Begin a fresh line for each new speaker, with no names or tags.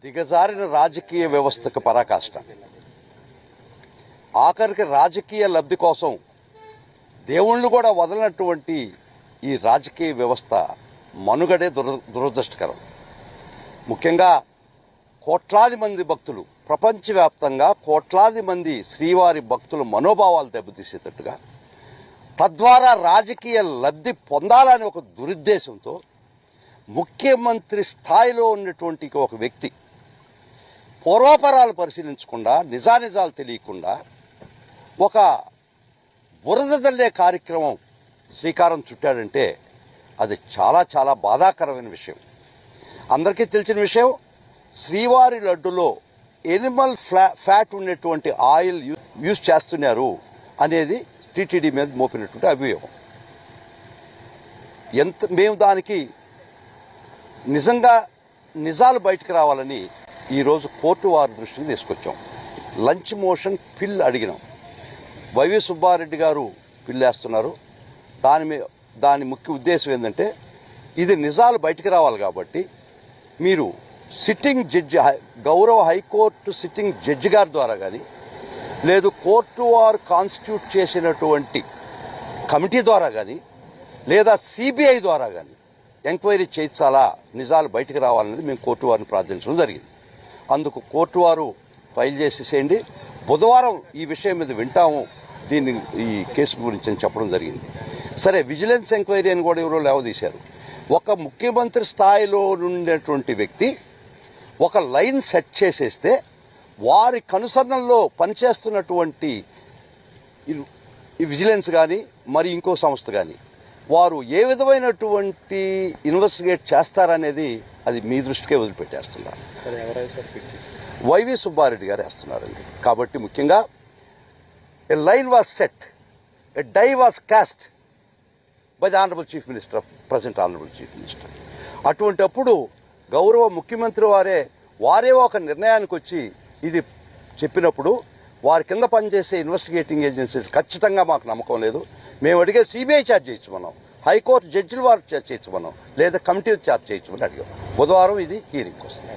దిగజారిన రాజకీయ వ్యవస్థకు పరాకాష్ట. ఆఖరికి రాజకీయ లబ్ధి కోసం దేవుళ్ళు కూడా వదలనటువంటి ఈ రాజకీయ వ్యవస్థ మనుగడే దురదృష్టకరం. ముఖ్యంగా కోట్లాది మంది భక్తులు, ప్రపంచవ్యాప్తంగా కోట్లాది మంది శ్రీవారి భక్తుల మనోభావాలు దెబ్బతీసేటట్టుగా, తద్వారా రాజకీయ లబ్ధి పొందాలని ఒక దురుద్దేశంతో ముఖ్యమంత్రి స్థాయిలో ఉన్నటువంటి ఒక వ్యక్తి పూర్వాపరాలు పరిశీలించకుండా, నిజానిజాలు తెలియకుండా ఒక బురద జల్లే కార్యక్రమం శ్రీకారం చుట్టాడంటే అది చాలా చాలా బాధాకరమైన విషయం. అందరికీ తెలిసిన విషయం, శ్రీవారి లడ్డులో ఎనిమల్ ఫ్యాట్ ఉన్నటువంటి ఆయిల్ యూజ్ చేస్తున్నారు అనేది టీటీడీ మీద మోపినటువంటి అభియోగం. మేము దానికి నిజాలు బయటకు రావాలని ఈరోజు కోర్టు వారి దృష్టికి తీసుకొచ్చాం. లంచ్ మోషన్ పిల్ అడిగినాం. వైవి సుబ్బారెడ్డి గారు పిల్లేస్తున్నారు. దాని ముఖ్య ఉద్దేశం ఏంటంటే, ఇది నిజాలు బయటకు రావాలి కాబట్టి మీరు సిట్టింగ్ జడ్జి, గౌరవ హైకోర్టు సిట్టింగ్ జడ్జి గారి ద్వారా కానీ, లేదు కోర్టు వారు కాన్స్టిట్యూట్ చేసినటువంటి కమిటీ ద్వారా కానీ, లేదా సిబిఐ ద్వారా కానీ ఎంక్వైరీ చేయించాలా, నిజాలు బయటకు రావాలనేది మేము కోర్టు వారిని ప్రార్థించడం జరిగింది. అందుకు కోర్టు వారు ఫైల్ చేసేసేయండి, బుధవారం ఈ విషయం మీద వింటాము ఈ కేసు గురించి అని చెప్పడం జరిగింది. సరే, విజిలెన్స్ ఎంక్వైరీ అని కూడా ఎవరో లేవదీశారు. ఒక ముఖ్యమంత్రి స్థాయిలో ఉండేటువంటి వ్యక్తి ఒక లైన్ సెట్ చేసేస్తే వారి కనుసరణలో పనిచేస్తున్నటువంటి విజిలెన్స్ కానీ మరి ఇంకో సంస్థ కానీ వారు ఏ విధమైనటువంటి ఇన్వెస్టిగేట్ చేస్తారనేది అది మీ దృష్టికే వదిలిపెట్టేస్తున్నారు. వైవి సుబ్బారెడ్డి గారు వేస్తున్నారండి. కాబట్టి ముఖ్యంగా a line was set, a die was cast by the honourable chief minister of present honourable chief minister. అటువంటప్పుడు గౌరవ ముఖ్యమంత్రి వారే ఒక నిర్ణయానికి వచ్చి ఇది చెప్పినప్పుడు వారి కింద పనిచేసే ఇన్వెస్టిగేటింగ్ ఏజెన్సీస్ ఖచ్చితంగా మాకు నమ్మకం లేదు. మేము అడిగే సిబిఐ ఛార్జ్ చేయించమన్నాం, హైకోర్టు జడ్జిల వారు ఛార్జ్ చేయించమన్నాం, లేదా కమిటీ ఛార్జ్ చేయించమని అడిగాం. బుధవారం ఇది హీరింగ్కి వస్తుంది.